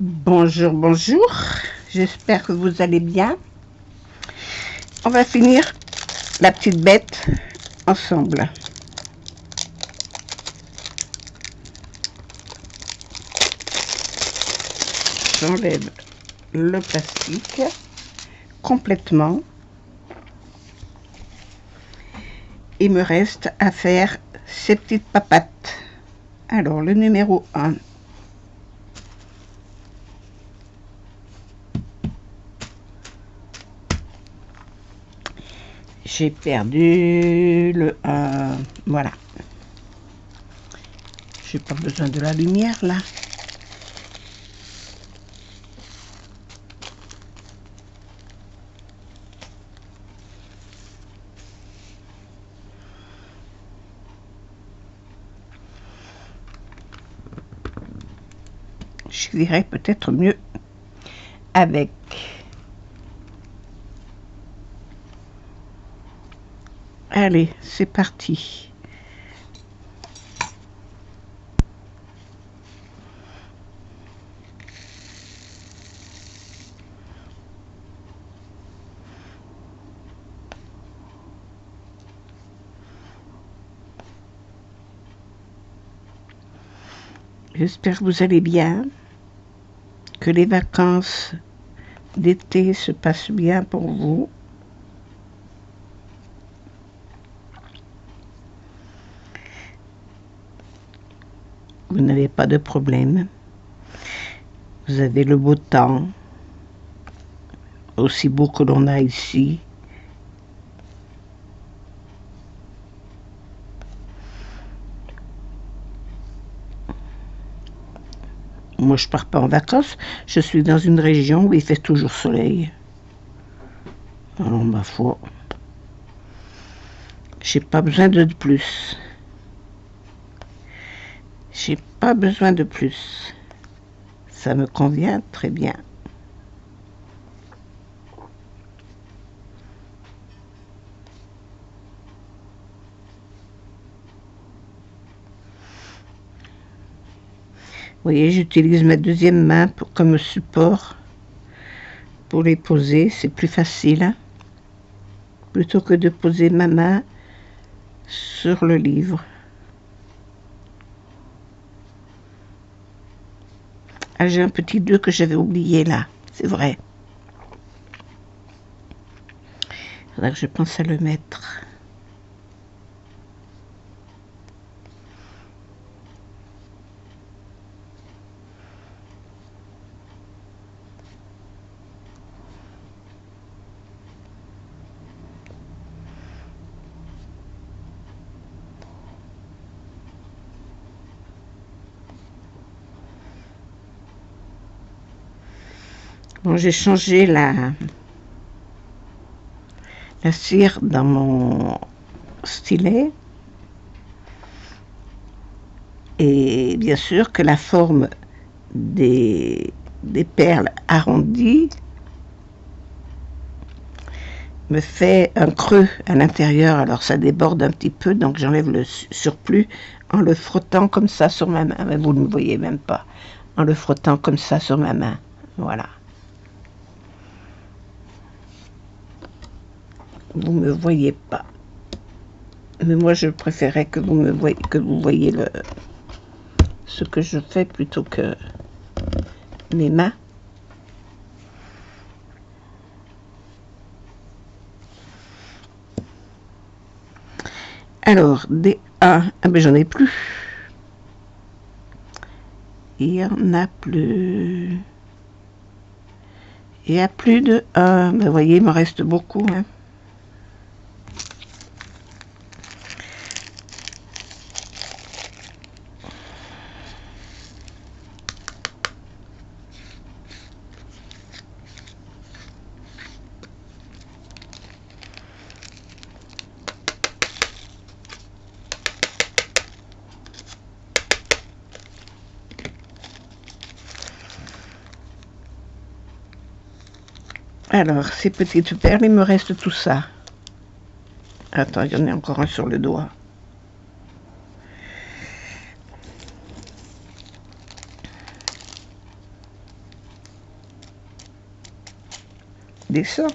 Bonjour, bonjour, j'espère que vous allez bien. On va finir la petite bête ensemble. J'enlève le plastique complètement. Il me reste à faire ces petites papates. Alors, le numéro 1. J'ai perdu le 1. Voilà. J'ai pas besoin de la lumière là. Je dirais peut-être mieux avec. Allez, c'est parti. J'espère que vous allez bien, que les vacances d'été se passent bien pour vous. Vous n'avez pas de problème. Vous avez le beau temps, aussi beau que l'on a ici. Moi, je pars pas en vacances. Je suis dans une région où il fait toujours soleil. Alors, ma foi, j'ai pas besoin de plus. J'ai pas besoin de plus. Ça me convient très bien. Vous voyez, j'utilise ma deuxième main comme support pour les poser. C'est plus facile, hein, plutôt que de poser ma main sur le livre. Ah, j'ai un petit 2 que j'avais oublié là, c'est vrai. Il faudrait que je pense à le mettre. Bon, j'ai changé la cire dans mon stylet. Et bien sûr que la forme des perles arrondies me fait un creux à l'intérieur, alors ça déborde un petit peu, donc j'enlève le surplus en le frottant comme ça sur ma main. Mais vous ne me voyez même pas, en le frottant comme ça sur ma main. Voilà. Vous me voyez pas. Mais moi je préférais que vous me voyez, que vous voyez ce que je fais plutôt que mes mains. Alors, des 1, ah ben j'en ai plus. Il n'y en a plus. Il n'y a plus de 1. Ben, vous voyez, il me reste beaucoup. Hein. Alors, ces petites perles, il me reste tout ça. Attends, il y en a encore un sur le doigt. descend.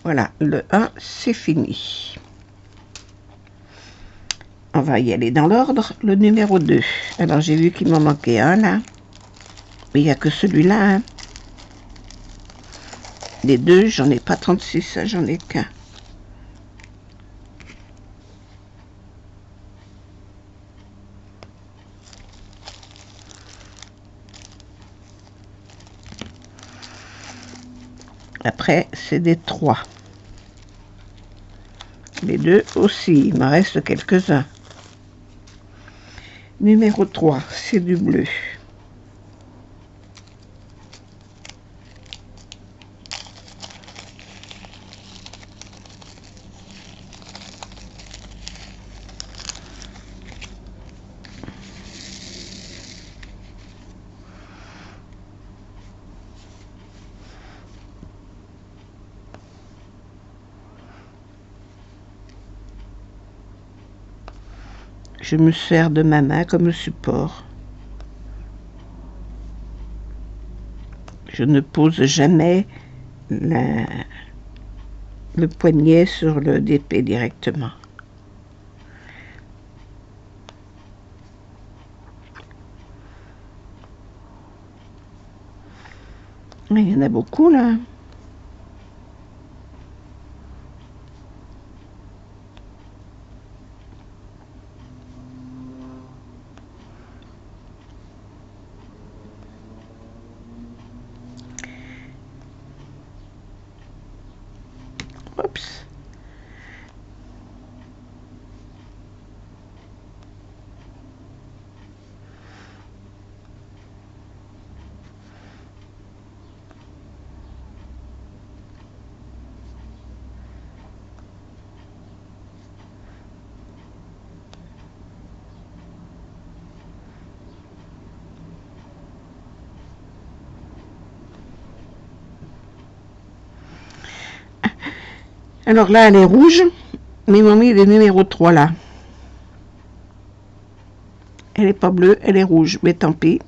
Voilà, le 1, c'est fini. On va y aller dans l'ordre. Le numéro 2. Alors, j'ai vu qu'il m'en manquait un, là. Mais il n'y a que celui-là, hein. Les deux, j'en ai pas 36, j'en ai qu'un. Après, c'est des 3. Les deux aussi, il m'en reste quelques-uns. Numéro 3, c'est du bleu. Je me sers de ma main comme support. Je ne pose jamais le poignet sur le DP directement. Il y en a beaucoup là. Oups. Alors là, elle est rouge, mais ils m'ont mis les numéros 3 là. Elle n'est pas bleue, elle est rouge, mais tant pis.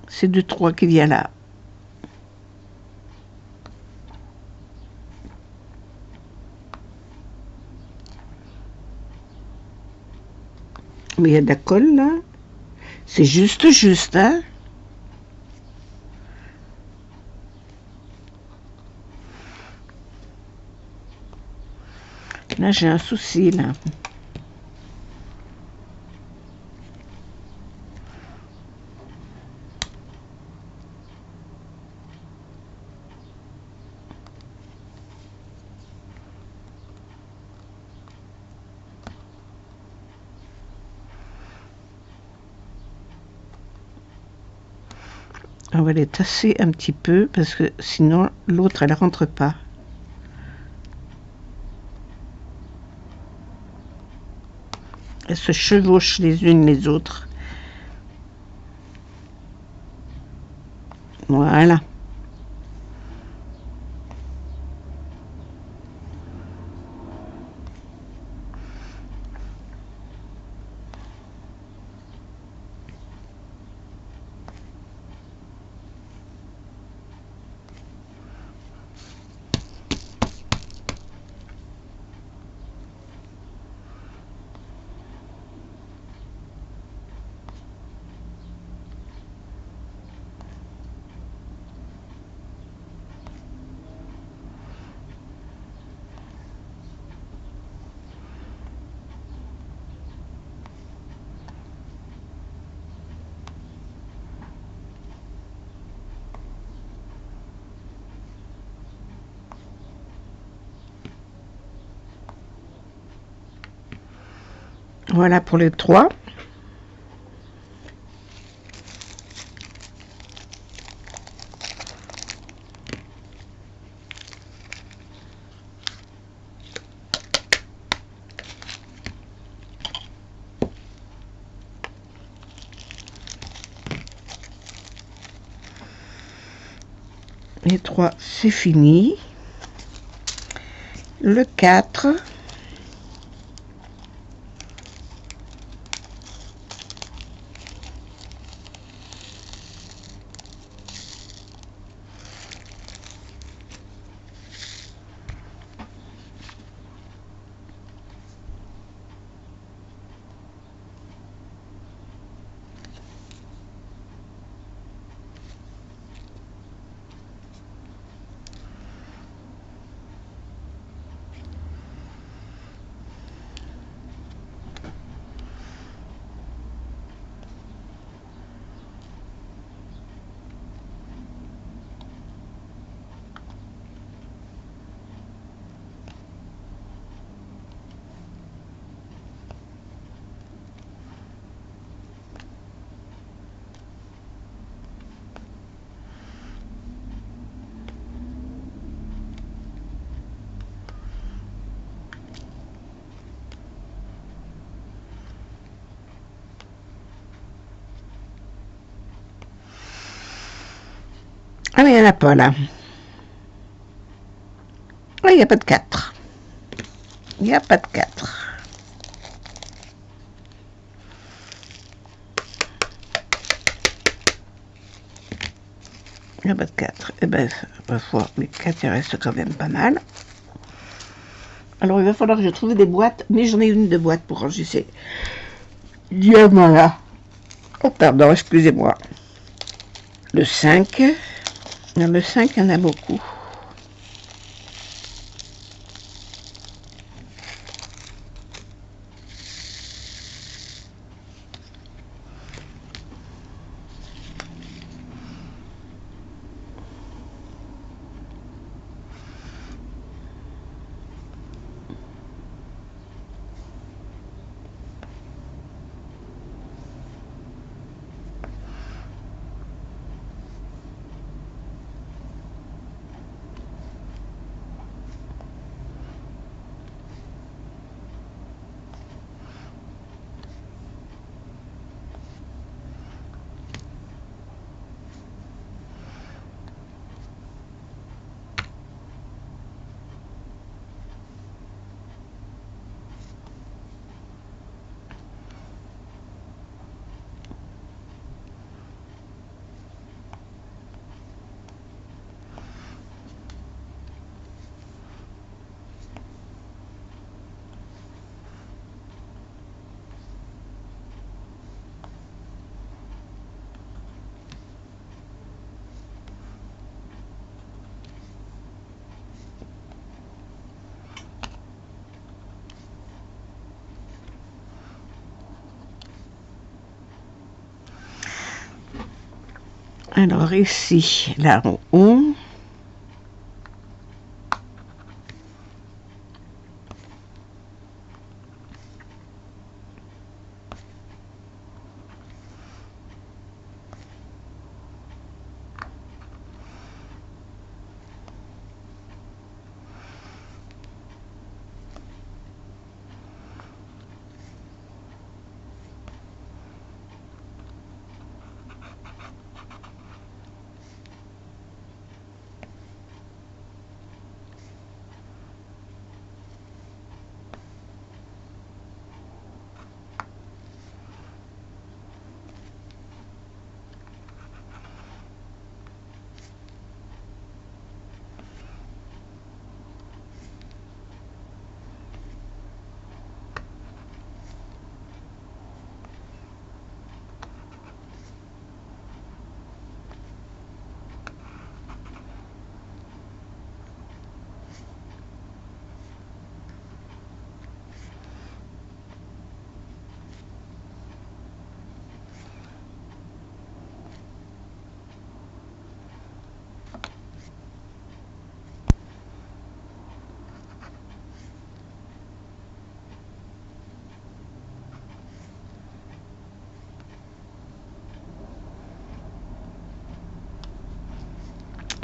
C'est du 3 qui vient là. Mais il y a de la colle là. C'est juste, hein. Là, j'ai un souci là. On va les tasser un petit peu parce que sinon l'autre elle rentre pas. Elles se chevauchent les unes les autres. Voilà. Voilà pour les 3. Les 3, c'est fini. Le 4. Ah mais il n'y en a pas là. Ah, il n'y a pas de 4. Il n'y a pas de 4. Il n'y a pas de 4. Eh ben, ma foi, les 4, il reste quand même pas mal. Alors, il va falloir que je trouve des boîtes, mais j'en ai une de boîte pour ranger ces diamants là. Oh, pardon, excusez-moi. Le 5. Dans le 5, il y en a beaucoup. Alors ici, là en haut,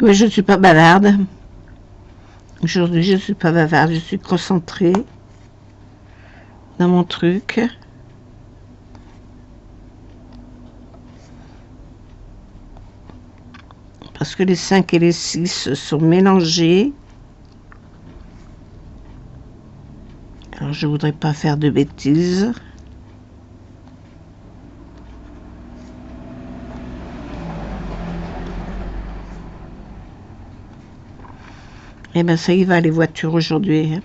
oui, je ne suis pas bavarde. Aujourd'hui, je ne suis pas bavarde, je suis concentrée dans mon truc. Parce que les 5 et les 6 sont mélangés. Alors, je ne voudrais pas faire de bêtises. Eh bien, ça y va, les voitures aujourd'hui.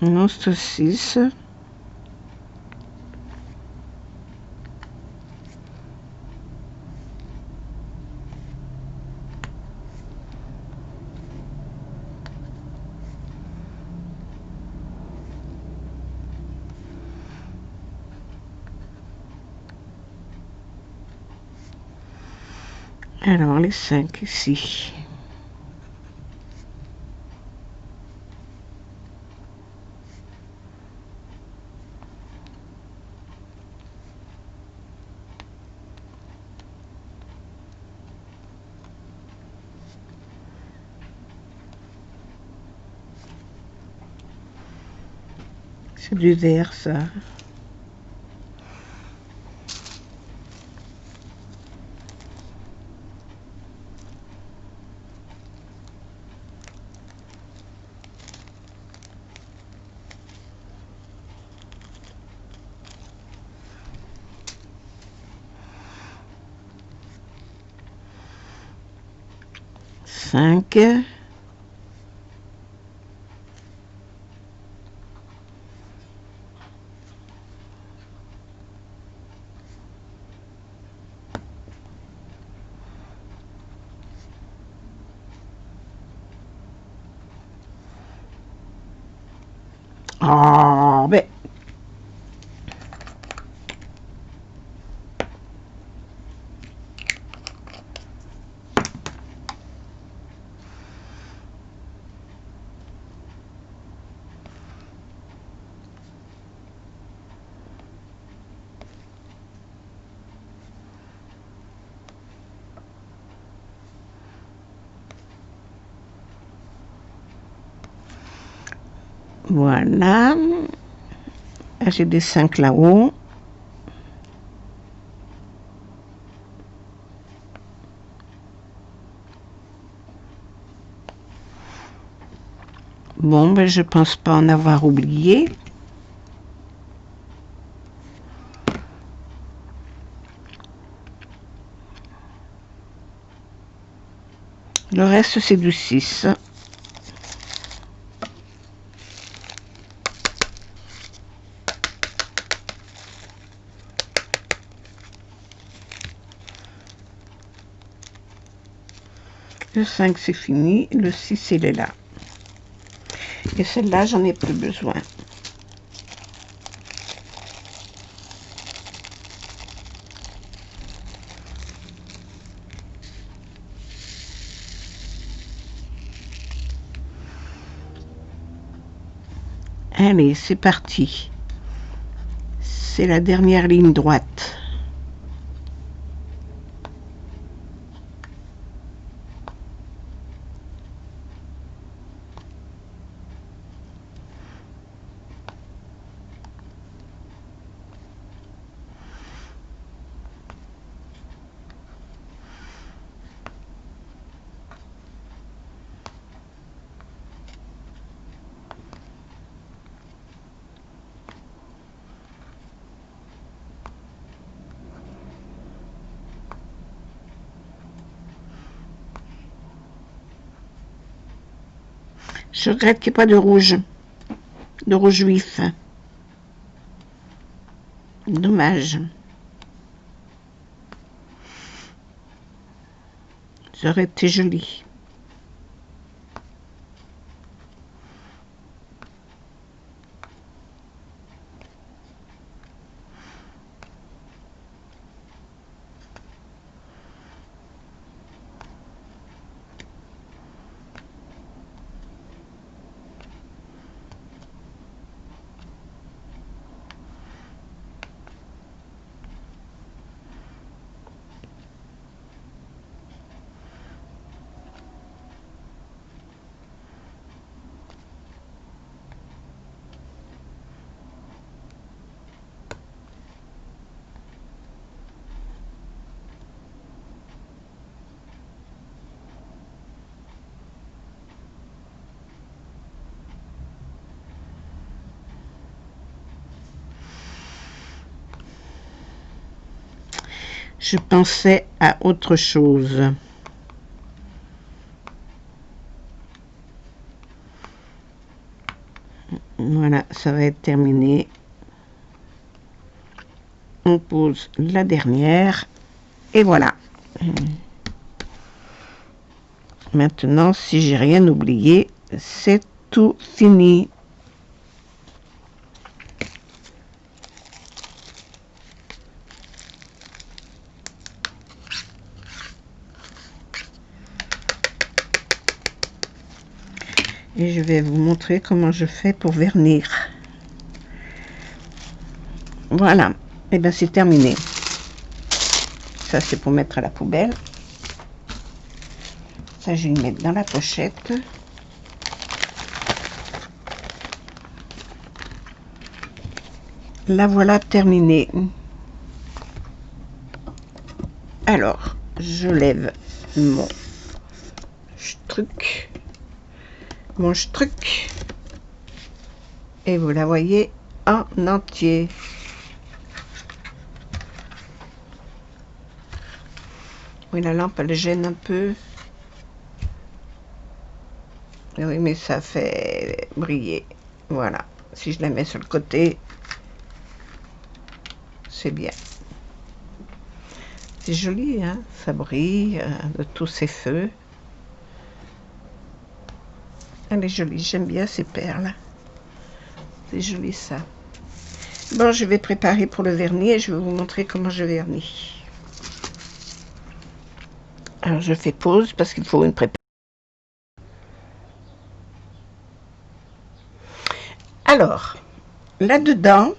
Non, c'est 6. Alors, les 5 ici. C'est du vert, ça. Cinq. Oh, ben. Voilà. J'ai des 5 là-haut. Bon, ben je pense pas en avoir oublié. Le reste, c'est du 6. Le 5, c'est fini. Le 6, il est là. Et celle-là, j'en ai plus besoin. Allez, c'est parti. C'est la dernière ligne droite. Je regrette qu'il n'y ait pas de rouge vif. Dommage. Ça aurait été joli. Je pensais à autre chose. Voilà, ça va être terminé. On pose la dernière. Et voilà. Maintenant, si j'ai rien oublié, c'est tout fini. Et je vais vous montrer comment je fais pour vernir. Voilà. Et bien c'est terminé. Ça c'est pour mettre à la poubelle. Ça je vais le mettre dans la pochette. La voilà terminée. Alors, je lève mon truc, et vous la voyez en entier. Oui, la lampe elle gêne un peu. Oui, mais ça fait briller. Voilà. Si je la mets sur le côté, c'est bien. C'est joli, hein, ça brille de tous ces feux. Elle est jolie, j'aime bien ces perles. C'est joli ça. Bon, je vais préparer pour le vernis et je vais vous montrer comment je vernis. Alors je fais pause parce qu'il faut une préparation. Alors, là-dedans,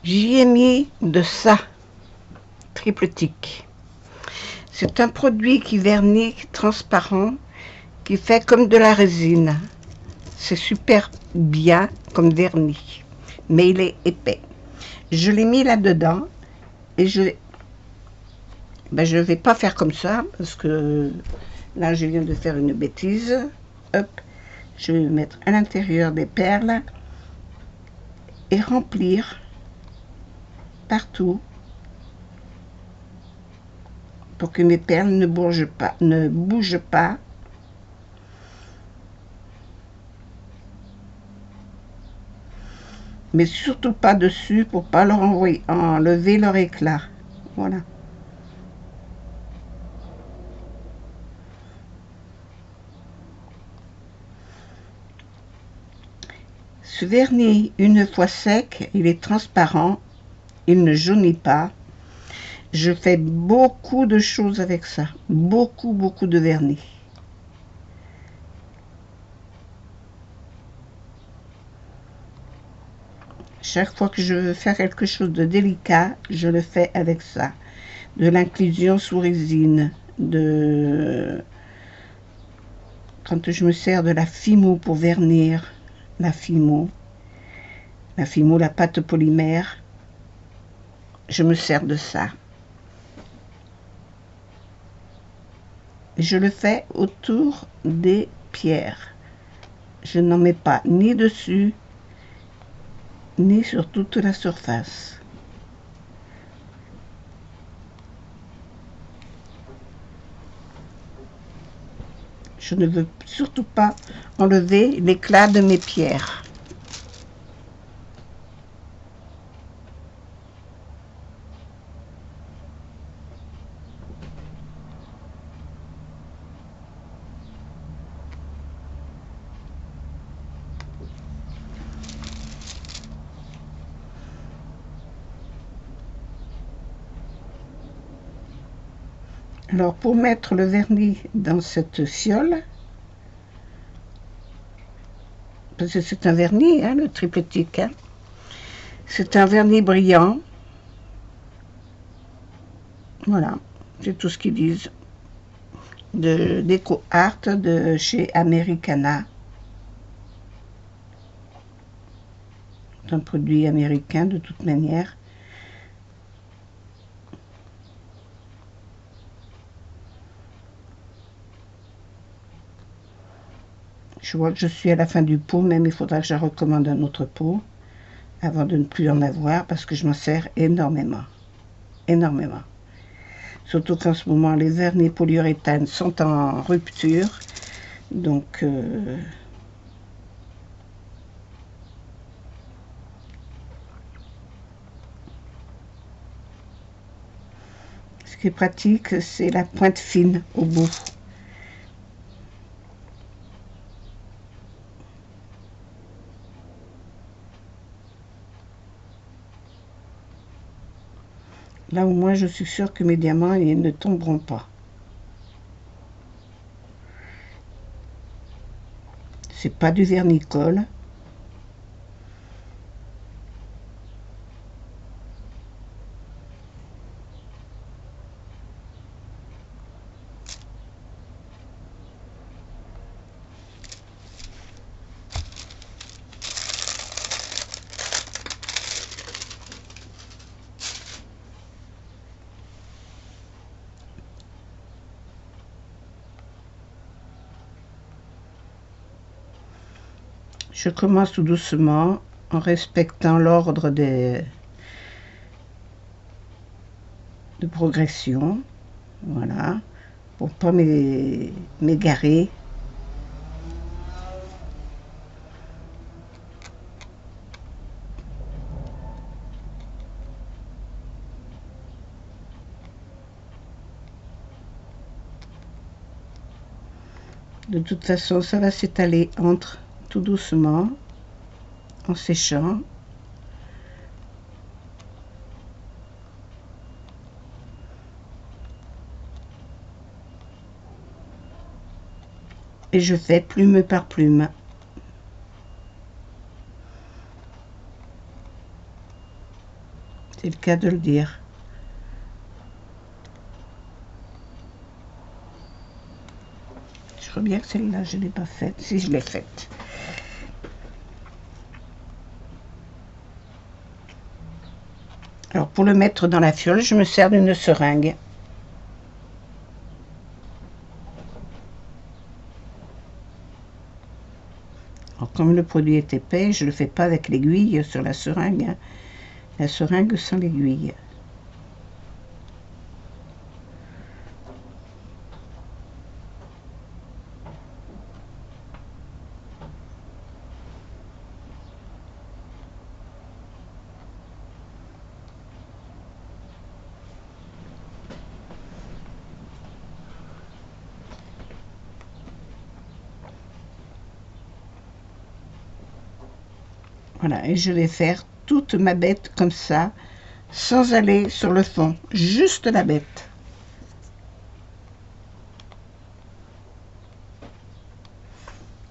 j'y ai mis de ça, triple tic. C'est un produit qui vernit transparent, qui fait comme de la résine. C'est super bien comme vernis, mais il est épais. Je l'ai mis là-dedans et je vais pas faire comme ça parce que là je viens de faire une bêtise. Hop, je vais mettre à l'intérieur des perles et remplir partout pour que mes perles ne bougent pas, mais surtout pas dessus pour pas leur enlever leur éclat. Voilà. Ce vernis, une fois sec, il est transparent, il ne jaunit pas. Je fais beaucoup de choses avec ça, beaucoup de vernis. Chaque fois que je veux faire quelque chose de délicat, je le fais avec ça. De l'inclusion sous résine, quand je me sers de la Fimo pour vernir, la Fimo, la pâte polymère, je me sers de ça. Je le fais autour des pierres. Je n'en mets pas ni dessus, ni sur toute la surface. Je ne veux surtout pas enlever l'éclat de mes pierres. Alors pour mettre le vernis dans cette fiole, parce que c'est un vernis, hein, le triple tic, hein, c'est un vernis brillant. Voilà, c'est tout ce qu'ils disent. De Déco Art de chez Americana. C'est un produit américain de toute manière. Je vois que je suis à la fin du pot, même il faudra que je recommande un autre pot avant de ne plus en avoir parce que je m'en sers énormément. Énormément. Surtout qu'en ce moment, les vernis polyuréthane sont en rupture. Donc, ce qui est pratique, c'est la pointe fine au bout. Là, au moins, je suis sûre que mes diamants ils ne tomberont pas. C'est pas du vernis-colle. Je commence tout doucement en respectant l'ordre de progression. Voilà, pour pas m'égarer. De toute façon, ça va s'étaler entre tout doucement, en séchant. Et je fais plume par plume. C'est le cas de le dire. Je crois bien que celle-là, je ne l'ai pas faite. Si, je l'ai faite. Alors, pour le mettre dans la fiole, je me sers d'une seringue. Alors, comme le produit est épais, je ne le fais pas avec l'aiguille sur la seringue. Hein. La seringue sans l'aiguille. Voilà, et je vais faire toute ma bête comme ça, sans aller sur le fond, juste la bête.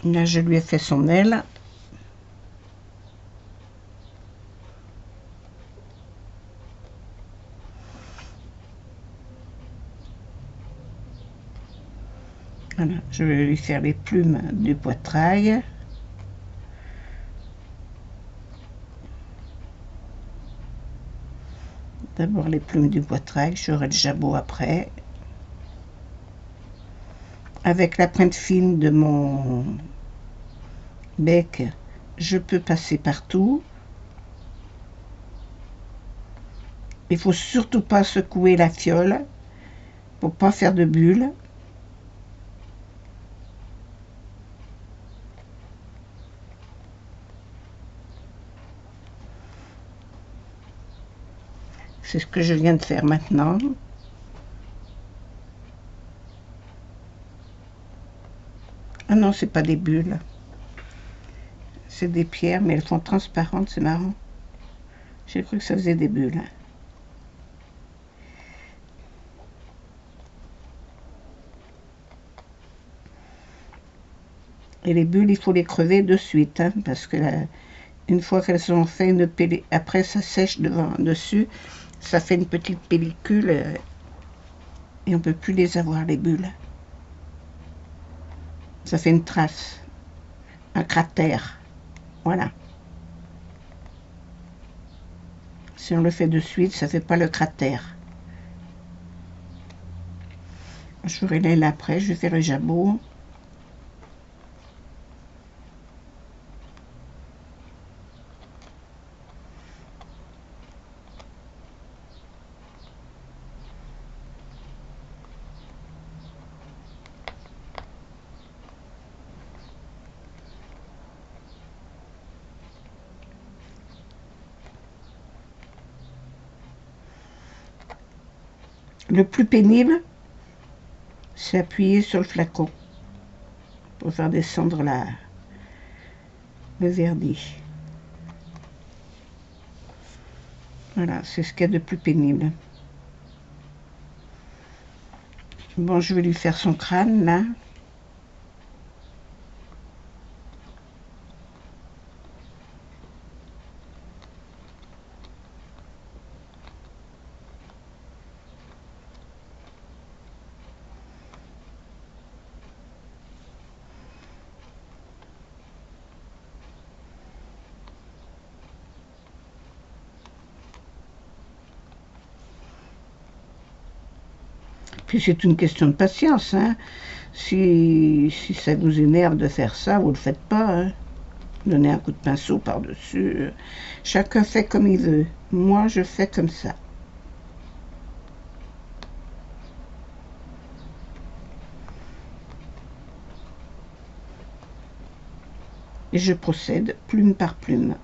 Là, je lui ai fait son aile. Voilà, je vais lui faire les plumes du poitrail. D'abord les plumes du poitrail, j'aurai le jabot après. Avec la pointe fine de mon bec, je peux passer partout. Il faut surtout pas secouer la fiole pour pas faire de bulles. C'est ce que je viens de faire maintenant. Ah non, c'est pas des bulles. C'est des pierres, mais elles font transparentes, c'est marrant. J'ai cru que ça faisait des bulles. Et les bulles, il faut les crever de suite, hein, parce que une fois qu'elles ont fait une pellicule, après ça sèche dessus, ça fait une petite pellicule et on peut plus les avoir, les bulles. Ça fait une trace, un cratère. Voilà. Si on le fait de suite, ça fait pas le cratère. Je ferai l'aile après, je vais faire le jabot. Le plus pénible, c'est appuyer sur le flacon pour faire descendre le vernis. Voilà, c'est ce qu'il y a de plus pénible. Bon, je vais lui faire son crâne, là. Puis c'est une question de patience, hein. Si ça vous énerve de faire ça, vous le faites pas, hein. donner un coup de pinceau par-dessus. Chacun fait comme il veut. Moi, je fais comme ça. Et je procède plume par plume.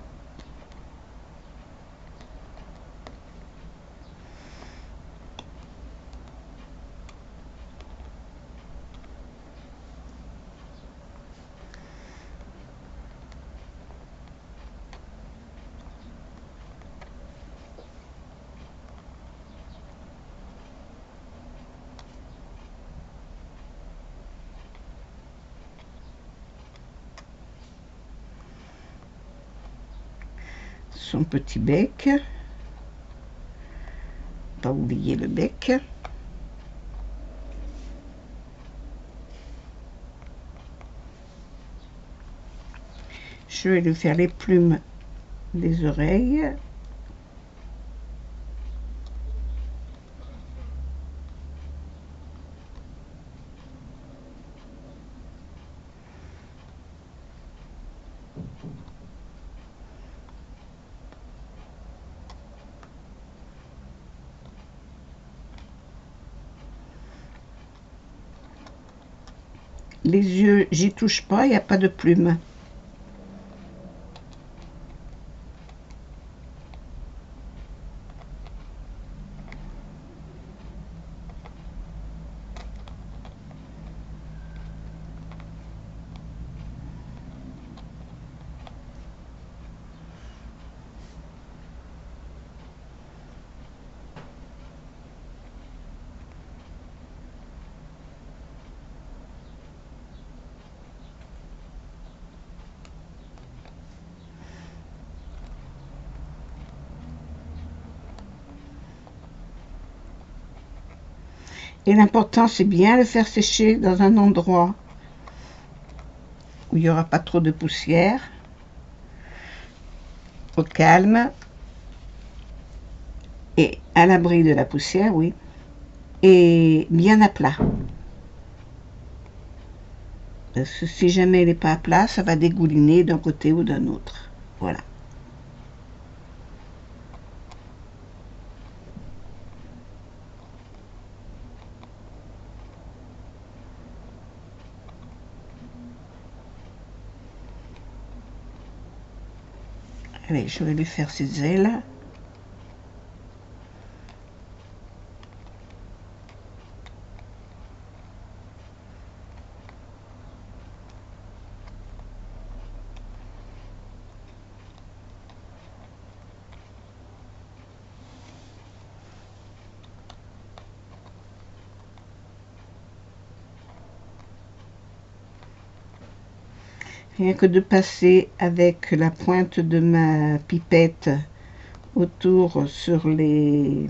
Son petit bec. Pas oublier le bec. Je vais lui faire les plumes des oreilles. Les yeux, j'y touche pas, il n'y a pas de plumes. Et l'important, c'est bien le faire sécher dans un endroit où il n'y aura pas trop de poussière, au calme et à l'abri de la poussière, oui, et bien à plat. Parce que si jamais il n'est pas à plat, ça va dégouliner d'un côté ou d'un autre. Voilà. Allez, je vais lui faire ses ailes. Rien que de passer avec la pointe de ma pipette autour des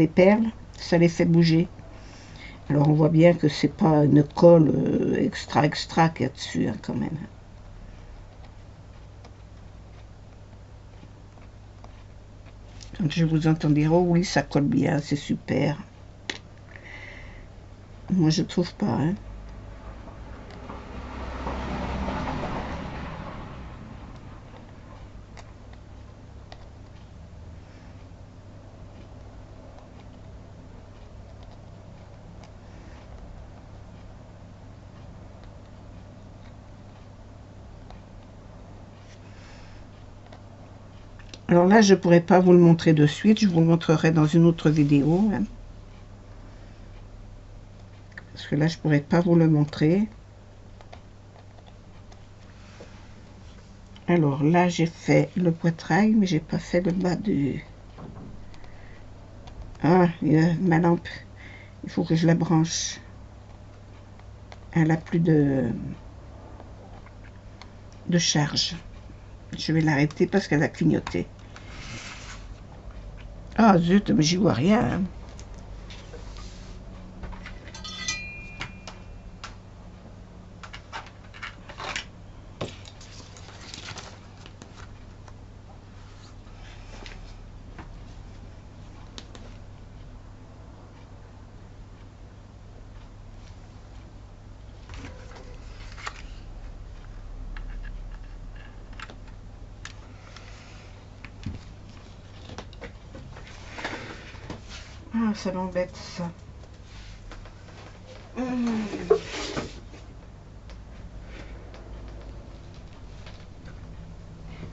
perles, ça les fait bouger. Alors on voit bien que c'est pas une colle extra qu'il y a dessus hein, quand même. Donc je vous entends dire oh oui ça colle bien, c'est super. Moi je trouve pas. Hein. Alors là, je ne pourrais pas vous le montrer de suite. Je vous le montrerai dans une autre vidéo. Hein. Parce que là, je ne pourrais pas vous le montrer. Alors là, j'ai fait le poitrail, mais j'ai pas fait le bas du... Ah, ma lampe. Il faut que je la branche. Elle a plus de charge. Je vais l'arrêter parce qu'elle a clignoté. Ah zut, mais j'y vois rien. Hein. Ah, ça m'embête ça.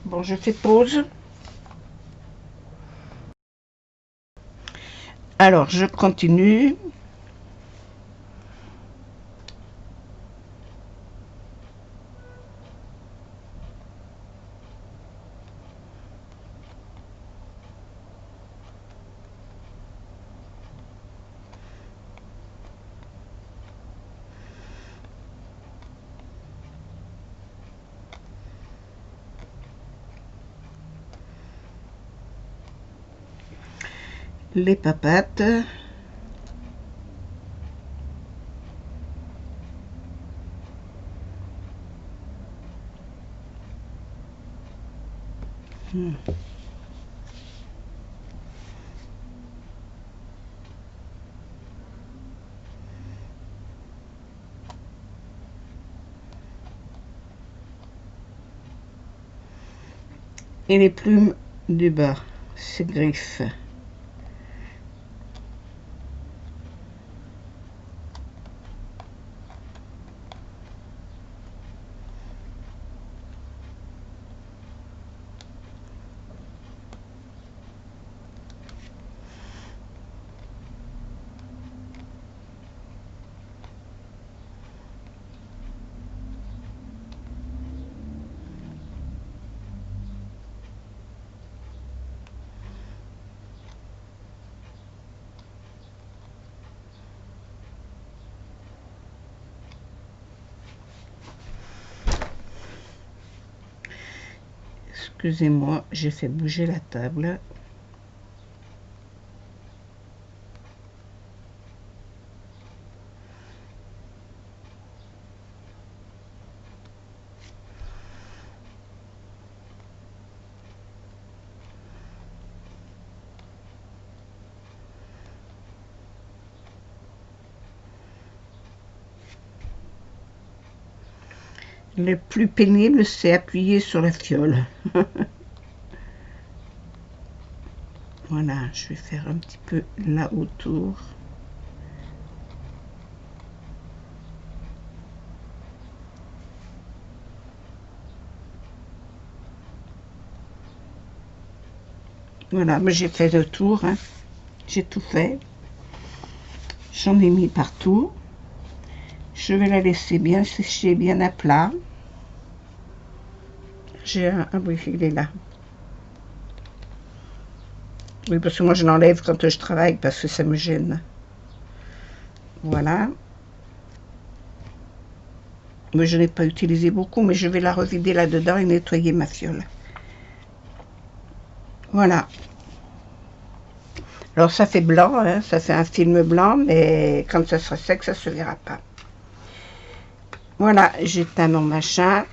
Bon, je fais pause. Alors, je continue. Les papates. Et les plumes du bas, ces griffes. Excusez-moi, j'ai fait bouger la table. Le plus pénible, c'est appuyer sur la fiole. Voilà, je vais faire un petit peu là autour. Voilà, mais j'ai fait le tour, hein. J'ai tout fait. J'en ai mis partout. Je vais la laisser bien sécher, bien à plat. J'ai oui, il est là. Oui, parce que moi je l'enlève quand je travaille parce que ça me gêne. Voilà. Mais je n'ai pas utilisé beaucoup, mais je vais la revider là-dedans et nettoyer ma fiole. Voilà. Alors ça fait blanc, hein, ça fait un film blanc, mais quand ça sera sec, ça ne se verra pas. Voilà, j'éteins mon machin.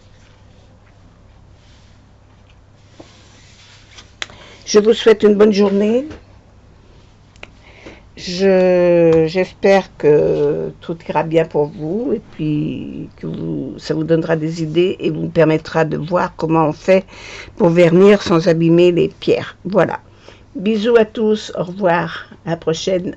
Je vous souhaite une bonne journée. J'espère que tout ira bien pour vous et puis que ça vous donnera des idées et vous permettra de voir comment on fait pour vernir sans abîmer les pierres. Voilà. Bisous à tous, au revoir, à la prochaine.